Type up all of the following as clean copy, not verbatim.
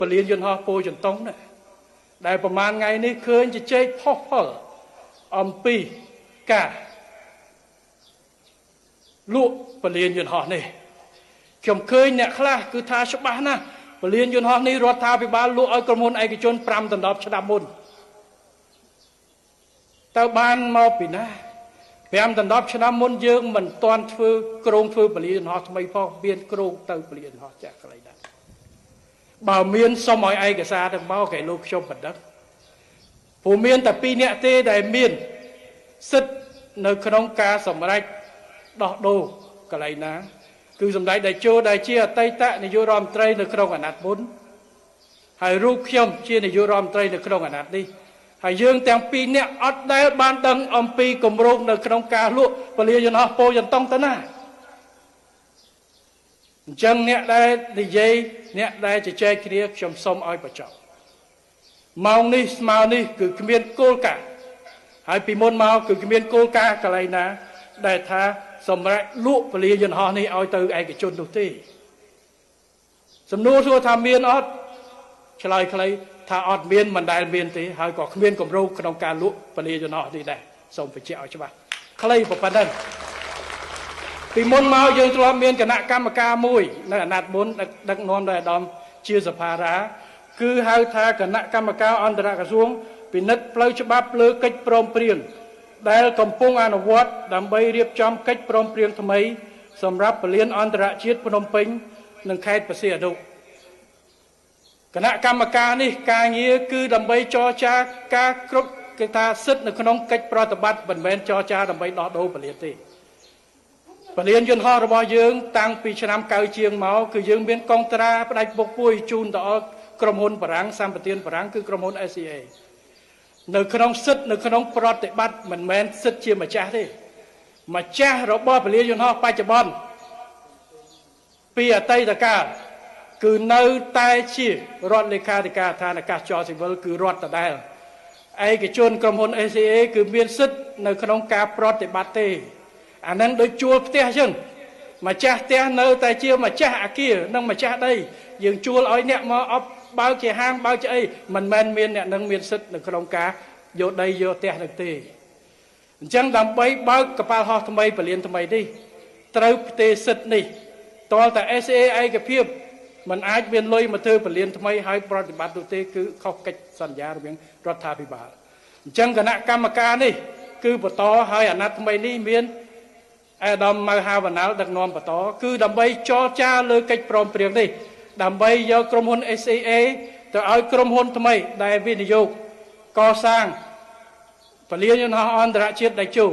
ពលានយន្តហោះពោធិ៍ចិនតុងណាដែលប្រមាណថ្ងៃនេះឃើញជជែកផុសផុលអំពីការលក់ពលានយន្តហោះនេះខ្ញុំឃើញអ្នកខ្លះគឺថាច្បាស់ណាស់ពលានយន្តហោះនេះរដ្ឋាភិបាលលក់ឲ្យក្រុមហ៊ុនឯកជន5 ដល់ 10 ឆ្នាំមុនតើបានមកពីណា5 ដល់ 10 ឆ្នាំមុនយើងមិនទាន់ធ្វើគ្រោងធ្វើពលានយន្តហោះថ្មីផងមានគ្រោងទៅពលានយន្តហោះចាស់កន្លែងណាបើមានសុំឲ្យឯកសារទាំងមកគេលោកខ្ញុំបណ្ដឹងព្រោះមានតែ2នាក់ទេដែលមានសិទ្ធិនៅក្នុងការសម្រេចដោះដូរកន្លែងណាគឺសម្ដេចតេជោដែលជាអតីតនាយករដ្ឋមន្ត្រីនៅក្នុងអាណត្តិមុនហើយរូបខ្ញុំជានាយករដ្ឋមន្ត្រីនៅក្នុងអាណត្តិនេះហើយយើងទាំង2នាក់អត់ដែលបានដឹងអំពីគម្រោងនៅក្នុងការលក់ពលានយន្តហោះពោធិ៍ចិនតុងទៅណាអញ្ចឹងអ្នកដែលនិយាយអ្នកដែលជជែកគ្នាខ្ញុំសូមឲ្យបញ្ចប់ម៉ោងនេះស្មើនេះគឺគ្មានគោលការណ៍ហើយពីមុនមកគឺគ្មានគោលការណ៍កន្លែងណាដែលថាសម្រាប់លក់ពលានយន្តហោះនេះឲ្យទៅឯកជននោះទេសំណួរសួរថាមានអត់ឆ្លើយខ្លីថាអត់មានមិនដែលមានទេហើយក៏គ្មានគម្រោងក្នុងការលក់ពលានយន្តហោះនេះដែរសូមបញ្ជាក់ឲ្យច្បាស់ខ្លីប៉ុណ្ណឹងពីមុនមកយើងធ្លាប់មានគណៈកម្មការមួយនៅអាណត្តិមុនដឹកនាំដោយអាដាមជាសភារាគឺហៅថាគណៈកម្មការអន្តរក្រសួងពិនិត្យផ្លូវច្បាប់លើកិច្ចព្រមព្រៀងដែលកំពុងអនុវត្តដើម្បីរៀបចំកិច្ចព្រមព្រៀងថ្មីសម្រាប់ពលានអន្តរជាតិភ្នំពេញនិងខេត្តបរសៀនអនុគណៈកម្មការនេះការងារគឺដើម្បីចរចាការគ្រប់គេថាសិទ្ធិនៅក្នុងកិច្ចប្រតិបត្តិមិនមែនចរចាដើម្បីដោះដូរពលានទេពលានយន្តហោះរបស់យើងតាំងពីឆ្នាំ90ជាងមកគឺយើងមានកងត្រាផ្ដាច់ពុកពួយជូនដល់ក្រុមហ៊ុនបារាំងសម្បទានបារាំងគឺក្រុមហ៊ុន SCA នៅក្នុងសិទ្ធិនៅក្នុងប្រតិបត្តិមិនមែនសិទ្ធិជាម្ចាស់ទេម្ចាស់របស់ពលានយន្តហោះបច្ចុប្បន្នពីអតីតកាលគឺនៅតែជារដ្ឋលេខាធិការដ្ឋានអាកាសចរស៊ីវិលគឺរដ្ឋដដែលឯកជនក្រុមហ៊ុន SCA គឺមានសិទ្ធិនៅក្នុងការប្រតិបត្តិទេអានឹងដូចជួលផ្ទះអញ្ចឹងម្ចាស់ផ្ទះនៅតែជាម្ចាស់អគារនិងម្ចាស់ដីយើងជួលឲ្យអ្នកមកអបបើកជាហាងបើកជាអីមិនមែនមានអ្នកនឹងមានសិទ្ធិនៅក្នុងការយកដីយកផ្ទះនឹងទេអញ្ចឹងដើម្បីបើកកប៉ាល់ហោះថ្មីពលានថ្មីនេះត្រូវផ្ទេរសិទ្ធិនេះតលតែ SCA ឯកភាពមិនអាចមានលុយមកធ្វើពលានថ្មីឲ្យប្រតិបត្តិនោះទេគឺខុសកិច្ចសន្យារវាងរដ្ឋាភិបាលអញ្ចឹងគណៈកម្មការនេះគឺបន្តឲ្យអាណត្តិថ្មីនេះមានអាដាមម៉ៅហាវណ្ណាល់ដឹកនាំបន្តគឺដើម្បីចរចាលើកិច្ចព្រមព្រៀងនេះដើម្បីយកក្រុមហ៊ុន SCA ទៅឲ្យក្រុមហ៊ុនថ្មីដែលវិនិយោគកសាងពលានយន្តហោះអន្តរជាតិដៃជោ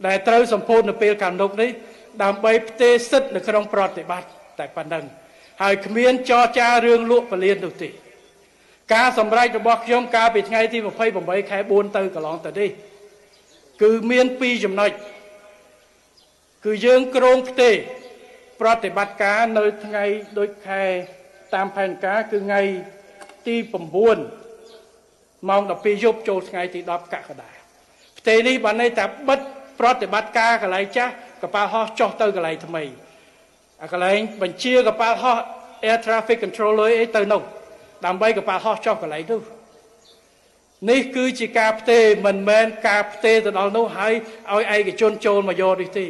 ដែលត្រូវសម្ពោធនៅពេលខាងមុខនេះដើម្បីផ្ទេរសិទ្ធិនៅក្នុងប្រតិបត្តិតែប៉ុណ្ណឹងហើយគ្មានចរចារឿងលក់ពលាននោះទេការសម្រេចរបស់ខ្ញុំកាលពីថ្ងៃទី28 ខែ 4 ទៅកន្លងទៅនេះគឺមាន2ចំណុចគឺយើងគ្រោងផ្ទេរប្រតិបត្តិការនៅថ្ងៃដូចខែតាមផែនការគឺថ្ងៃទី9ម៉ោង 12 យប់ចូលថ្ងៃទី10 កក្កដាផ្ទេរនេះបានន័យថាបិទប្រតិបត្តិការកន្លែងចាស់កប៉ាល់ហោះចុះទៅកន្លែងថ្មីអាកន្លែងបញ្ជាកប៉ាល់ហោះ Air Traffic Controller អីទៅនោះដើម្បីកប៉ាល់ហោះចុះកន្លែងនោះនេះគឺជាការផ្ទេរមិនមែនការផ្ទេរទៅដល់នោះហើយឲ្យឯកជនចូលមកយកនេះទេ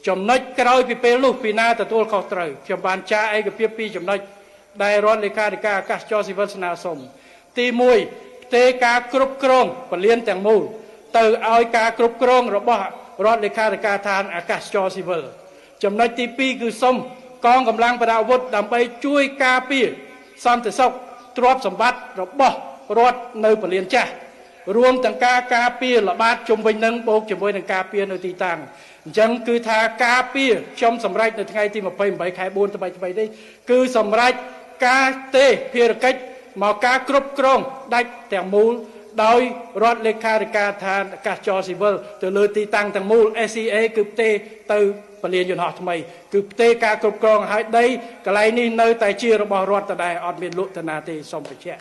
ចំណុចក្រោយពីពេលនោះពីណាទទួលខុសត្រូវខ្ញុំបានចារឯកភាព2ចំណុចដែលរដ្ឋលេខាធិការអាកាសចរស៊ីវិលស្នើសុំទី1ផ្ទេរការគ្រប់គ្រងពលានទាំងមូលទៅឲ្យការគ្រប់គ្រងរបស់រដ្ឋលេខាធិការដ្ឋានអាកាសចរស៊ីវិលចំណុចទី2គឺសុំកងកម្លាំងប្រដាប់អាវុធដើម្បីជួយការពារសន្តិសុខទ្រព្យសម្បត្តិរបស់រដ្ឋនៅពលានចាស់រួមទាំងការពារល្បាតជុំវិញនឹងបូកជាមួយនឹងការពារនៅទីតាំងអញ្ចឹងគឺថាការពារខ្ញុំសម្រេចនៅថ្ងៃទី28 ខែ 4 ថ្មីនេះគឺសម្រេចការទេភារកិច្ចមកការគ្រប់គ្រងដាច់ទាំងមូលដោយរដ្ឋលេខាធិការដ្ឋានអាកាសចរស៊ីវិលទៅលើទីតាំងទាំងមូល SCA គឺផ្ទេរទៅពលានយន្តហោះថ្មីគឺផ្ទេរការគ្រប់គ្រងឲ្យដីកន្លែងនេះនៅតែជារបស់រដ្ឋដដែលអត់មានលក់ទៅណាទេសូមបញ្ជាក់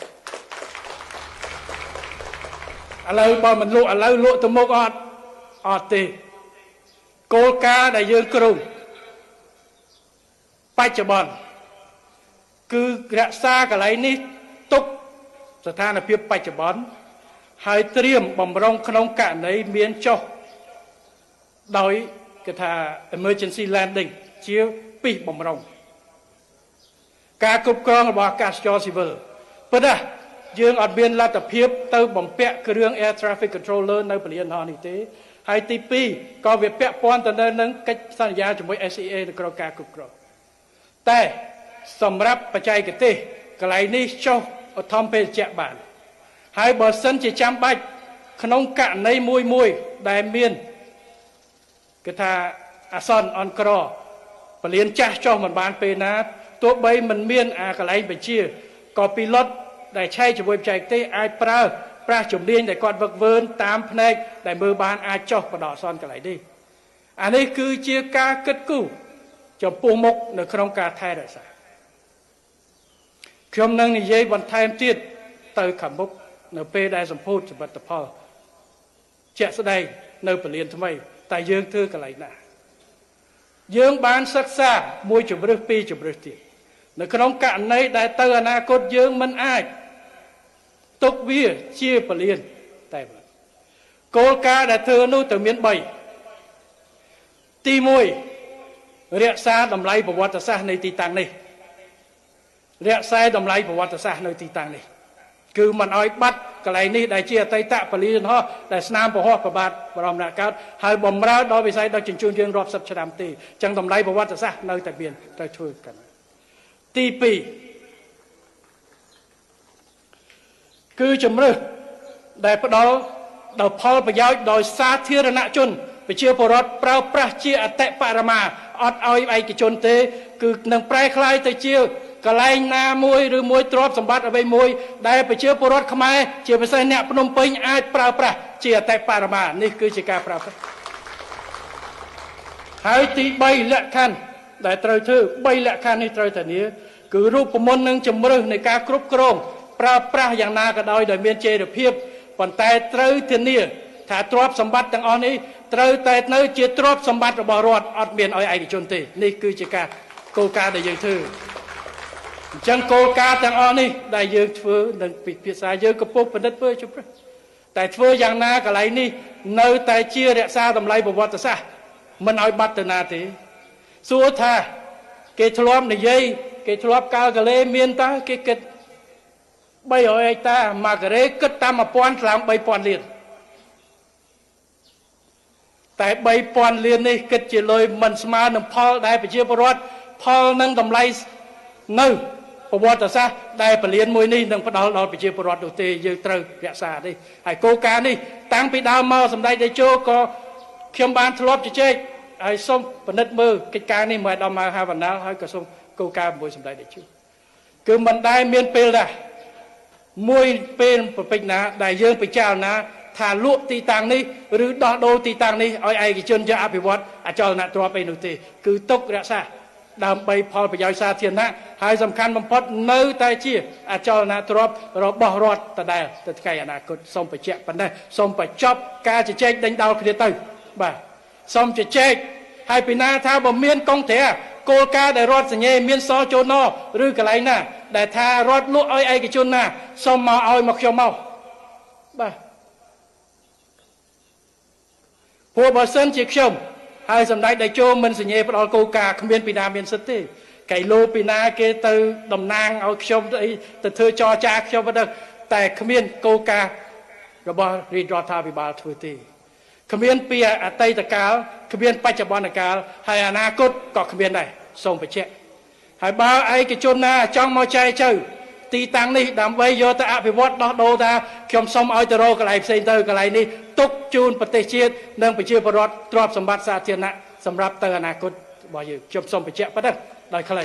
ឥឡូវបើមិនលក់ឥឡូវលក់ទៅមុខអត់ទេគោលការណ៍ដែលយើងគ្រោងបច្ចុប្បន្ន គឺរក្សាកន្លែងនេះទុកស្ថានភាពបច្ចុប្បន្នហើយត្រៀមបំរុងក្នុងករណីមានចុះដោយគេថា emergency landing ជាពីបំរុងការគ្រប់គ្រងរបស់អាកាសចរស៊ីវិលប៉ុន្តែយើងអត់មានលទ្ធភាពទៅបំពាក់គ្រឿង air traffic controller នៅពលានហោះនេះទេហើយទី2ក៏វាពាក់ព័ន្ធទៅនឹងកិច្ចសន្យាជាមួយ SCA នៅក្នុងការគ្រប់គ្រងតែសម្រាប់បច្ចេកទេសកន្លែងនេះចុះឧទ្ធម្ភាគចក្របានហើយបើសិនជាចាំបាច់ក្នុងករណីមួយដែលមានគេថាអាសន្នអន់ក្រពលានចាស់ចុះមិនបានពេលណាទោះបីមិនមានអាកន្លែងបញ្ជាក៏ពីលុតដែលឆែកជាមួយបច្ចេកទេសអាចប្រើប្រាស់ជំនាញដែលគាត់វឹកវើតាមផ្នែកដែលមើលបានអាចចុះបដិអសន្នកន្លែងនេះអានេះគឺជាការគិតគូរចំពោះមុខនៅក្នុងការថែរក្សាខ្ញុំនឹងនិយាយបន្ថែមទៀតទៅខាងមុខនៅពេលដែលសម្ពោធសមិទ្ធផលជាក់ស្ដែងនៅពលានថ្មីតែយើងធ្វើកន្លែងណាយើងបានសិក្សាមួយជំរើសពីរជំរើសទៀតនៅក្នុងករណីដែលទៅអនាគតយើងមិនអាចទុកវាជាពលានតែគោលការណ៍ដែលធ្វើនោះទៅមាន3ទី1រក្សាតម្លៃប្រវត្តិសាស្ត្រនៃទីតាំងនេះរក្សាតម្លៃប្រវត្តិសាស្ត្រនៅទីតាំងនេះគឺមិនអោយបាត់កន្លែងនេះដែលជាអតីតពលានហោះដែលស្នាមពហុប្របាទបរមនាថកើតហើយបំរើដល់វិស័យដឹកជញ្ជូនយើងរាប់សិបឆ្នាំទេអញ្ចឹងតម្លៃប្រវត្តិសាស្ត្រនៅតែមានត្រូវធ្វើกันទី2គឺជំរើសដែលផ្ដល់ដល់ផលប្រយោជន៍ដោយសាធារណជនប្រជាពលរដ្ឋប្រើប្រាស់ជាអតិបរមាអត់ឲ្យឯកជនទេគឺនឹងប្រែក្លាយទៅជាកន្លែងណាមួយឬមួយទ្រព្យសម្បត្តិអ្វីមួយដែលប្រជាពលរដ្ឋខ្មែរជាពិសេសអ្នកភ្នំពេញអាចប្រើប្រាស់ជាអតិបរមានេះគឺជាការប្រើប្រាស់ហើយទី3លក្ខខណ្ឌដែលត្រូវធ្វើ3លក្ខខណ្ឌនេះត្រូវធានាគឺរូបមន្តនិងជំរើសនៃការគ្រប់គ្រងប្រើប្រាស់យ៉ាងណាក៏ដោយមានចីរភាពប៉ុន្តែត្រូវធានាថាទ្រព្យសម្បត្តិទាំងអស់នេះត្រូវតែនៅជាទ្រព្យសម្បត្តិរបស់រដ្ឋអត់មានឲ្យឯកជនទេនេះគឺជាការគោលការណ៍ដែលយើងធ្វើអញ្ចឹងគោលការណ៍ទាំងអស់នេះដែលយើងធ្វើនឹងពិភាក្សាយើងកំពុងពិនិត្យធ្វើជម្រើសតែធ្វើយ៉ាងណាកន្លែងនេះនៅតែជារក្សាតម្លៃប្រវត្តិសាស្ត្រមិនឲ្យបាត់ទៅណាទេសួរថាគេធ្លាប់និយាយគេធ្លាប់កាលកលេមានតើគេគិត300ហិកតាមួយការ៉េគិតតាម1000ឡើង3000លានតែ3000លាននេះគិតជាលុយមិនស្មើនឹងផលដែលប្រជាពលរដ្ឋផលនឹងតម្លៃនៅប្រវត្តិសាស្ត្រដែលពលានមួយនេះនឹងផ្ដល់ដល់ប្រជាពលរដ្ឋនោះទេយើងត្រូវរក្សានេះហើយគោលការណ៍នេះតាំងពីដើមមកសម្ដេចតេជោក៏ខ្ញុំបានធ្លាប់ជជែកហើយសូមពិនិត្យមើលកិច្ចការនេះមកដល់មកហាវណ្ណាហើយក៏សូមគោលការណ៍មួយសម្ដេចតេជោគឺមិនដែលមានពេលដែរមួយពេលប្រពេចណាដែលយើងពិចារណាថាលក់ទីតាំងនេះឬដោះដូរទីតាំងនេះឲ្យឯកជនយកអភិវឌ្ឍអចលនទ្រព្យអីនោះទេគឺទុករក្សាដើម្បីផលប្រយោជន៍សាធារណៈហើយសំខាន់បំផុតនៅតែជាអចលនទ្រព្យរបស់រដ្ឋដដែលទៅថ្ងៃអនាគតសូមបញ្ជាក់ប៉ុណ្ណេះសូមបញ្ចប់ការជជែកដេញដោលគ្នាទៅបាទសូមជជែកហើយពីណាថាបើមានកងត្រាគោលការណ៍ដែលរដ្ឋសញ្ញេមានសចូលណឬកន្លែងណាដែលថារដ្ឋលក់ឲ្យឯកជនណាសូមមកឲ្យមកខ្ញុំមកបាទព្រោះបើសិនជាខ្ញុំហើយសម្ដេចតេជោមិនសញ្ញេផ្ដល់គោលការណ៍គ្មានពីណាមានសិទ្ធិទេកៃឡូពីណាគេទៅតំណាងឲ្យខ្ញុំទៅធ្វើចរចាខ្ញុំទៅតែគ្មានគោលការណ៍របស់រាជរដ្ឋាភិបាលធ្វើទេគ្មានពីអតីតកាលគ្មានបច្ចុប្បន្នកាលហើយអនាគតក៏គ្មានដែរសូមបញ្ជាក់ហើយបើឯកជនណាចង់មកចែកចៅទីតាំងនេះដើម្បីយកទៅអភិវឌ្ឍដោះដូរថាខ្ញុំសូមឲ្យទៅរកកន្លែងផ្សេងទៅកន្លែងនេះទុកជូនប្រទេសជាតិនិងប្រជាពលរដ្ឋទ្រព្យសម្បត្តិសាធារណៈសម្រាប់ទៅអនាគតរបស់យើងខ្ញុំសូមបញ្ជាក់ប៉ុណ្ណឹងដោយខ្លី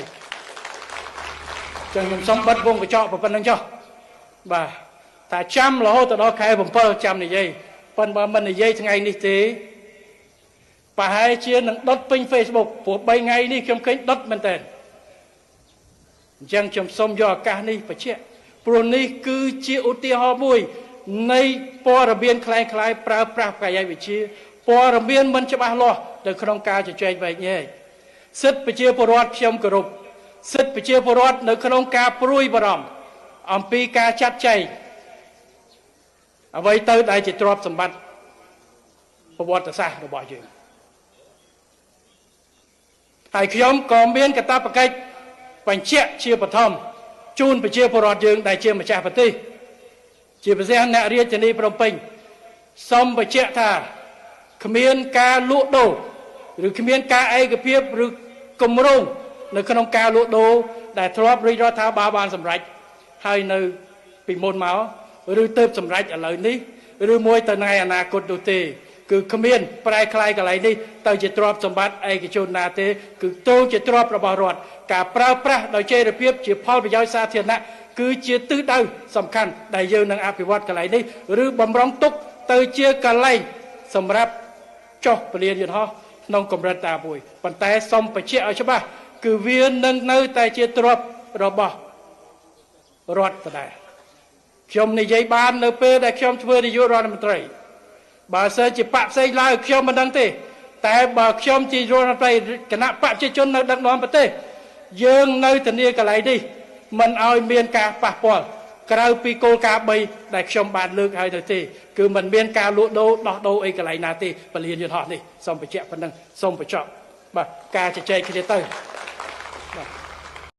ចឹងខ្ញុំសូមបិទវងកញ្ចក់ប៉ុណ្ណឹងចុះបាទថាចាំរហូតដល់ខែ7ចាំនិយាយប៉ុន្តែបើមិននិយាយថ្ងៃនេះទេប្រហែលជានឹងដុតពេញ Facebook ព្រោះ3ថ្ងៃនេះខ្ញុំឃើញដុតមែនតើអញ្ចឹងខ្ញុំសូមយកឱកាសនេះបញ្ជាក់ព្រោះនេះគឺជាឧទាហរណ៍មួយនៃព័ត៌មានคล้ายៗប្រើប្រាស់បច្ចេកវិទ្យាព័ត៌មានមិនច្បាស់លាស់នៅក្នុងការជជែកវែកញែកសិទ្ធិប្រជាពលរដ្ឋខ្ញុំគោរព សិទ្ធិប្រជាពលរដ្ឋនៅក្នុងការព្រួយបារម្ភអំពីការចាត់ចែងអ្វីទៅដែលជាទ្រព្យសម្បត្តិប្រវត្តិសាស្ត្ររបស់យើងហើយខ្ញុំក៏មានកាតព្វកិច្ចបញ្ជាក់ជាបឋមជូនប្រជាពលរដ្ឋយើងដែលជាម្ចាស់ប្រទេសជាពិសេសអ្នករាជធានីភ្នំពេញសូមបញ្ជាក់ថាគ្មានការលក់ដូរឬគ្មានការឯកភាពឬគម្រោងនៅក្នុងការលក់ដូរដែលធ្លាប់រាជរដ្ឋាភិបាលបានសម្រេចហើយនៅពីមុនមកឬទៅសម្រេចឥឡូវនេះឬមួយទៅថ្ងៃអនាគតនោះទេគឺគ្មានប្រែក្លាយកន្លែងនេះទៅជាទ្រព្យសម្បត្តិឯកជនណាទេគឺទៅជាទ្រព្យរបស់រដ្ឋការប្រើប្រាស់ដោយចីរភាពជាផលប្រយោជន៍សាធារណៈគឺជាទិសដៅសំខាន់ដែលយើងនឹងអភិវឌ្ឍកន្លែងនេះឬបំរុងទុកទៅជាកន្លែងសម្រាប់ចុះពលានយន្តហោះក្នុងកម្រិតតាមួយប៉ុន្តែសូមបញ្ជាក់ឲ្យច្បាស់គឺវានឹងនៅតែជាទ្រព្យរបស់រដ្ឋដដែលខ្ញុំនិយាយបាននៅពេលដែលខ្ញុំធ្វើនាយករដ្ឋមន្ត្រីបើសិនជាបកផ្សេងឡើយខ្ញុំមិនដឹងទេតែបើខ្ញុំជារដ្ឋមន្ត្រីគណៈបកប្រជាជននៅដឹកនាំប្រទេសយើងនៅធានាកន្លែងនេះមិនឲ្យមានការប៉ះពាល់ក្រៅពីគោលការណ៍3ដែលខ្ញុំបានលើកឲ្យទៅទេគឺមិនមានការលក់ដូរដោះដូរអីកន្លែងណាទេពលានយន្តហោះនេះសូមបញ្ជាក់ប៉ុណ្ណឹងសូមបញ្ចប់បាទការជជែកគ្នាទៅ